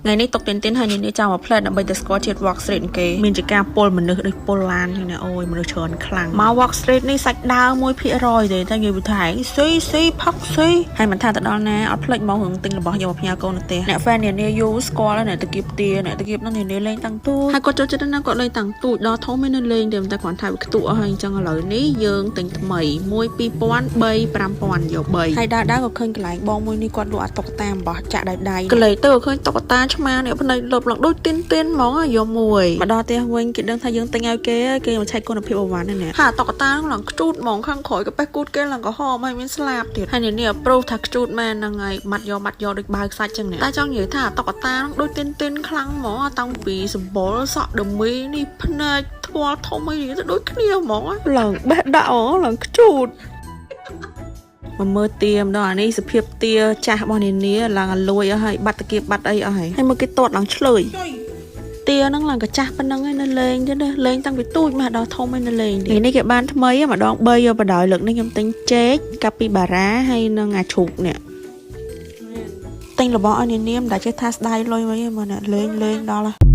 ngày nay tục tiền tiền hay những cái trang mà plei đã bây giờ score chết walk street cái mình chỉ càng pol mình được pol lan như này ôi mình được chọn khăng mà walk street này sạch đau môi phía rồi để ta nhiều bị thải suy phắc suy hay mình tha tại đó nè ở plei máu hưởng tinh là bỏ vào nhà con nè nè fan này use scoreแล้วnèตะกี้เตียnèตะกี้นั่นเนี่ยlên tăng tu hay có choนั่นก็เลยtăng tu đó thấu mới nên lên để ta quản thải cái tụ hayจังเลยนี้យើងติ่งថ្មីមួយ2000 3000យក3ហើយដើរក៏ឃើញកន្លែងបងមួយនេះគាត់លក់អាតុកតារបស់ចាក់ដៃក៏เลยទៅឃើញតុកតាឆ្មាเนี่ยផ្នែកលបឡើងដូចទៀនហ្មងយកមួយមកដល់ផ្ទះវិញគេដឹងថាយើងទិញឲ្យគេមកឆែកគុណភាពអវ៉ាន់នេះហាតុកតាឡើងខ្ជូតហ្មងខាងក្រោយក៏ប៉ះគូតគេឡើងក៏ហមហើយមានស្លាបទៀតហើយនេះប្រូថាខ្ជូតមែនហ្នឹងហើយបាត់យកដូចបើខ្សាច់ចឹងនេះតែចង់និយាយថាតុកតាដូចទៀនខ្លាំងហ្មងតាំងពីសម្បុរសក់ដមីនេះផ្នែកថ្មធំអីទៅដូចគ្នាហ្មងឡើងបេះដាក់ឡើងខ្ជូតមកមើលទៀមដល់អានេះសភាពទាចាស់របស់នាឡើងលួយអស់ហើយបាត់តាគៀបបាត់អីអស់ហើយមើលគេតតឡើងឆ្លើយទាហ្នឹងឡើងកាចាស់ប៉ុណ្ណឹងឯនៅលេងទៀតណាលេងតាំងពីទូចមកដល់ធំឯនៅលេងនេះគេបានថ្មីម្ដង3យកបដ ாய் លើកនេះខ្ញុំទិញចេកកាពីបារ៉ាហើយនឹងអាឈូកនេះទិញរបស់ឲ្យនាមដែលចេះថាស្ដាយលុយវិញមកលេងដល់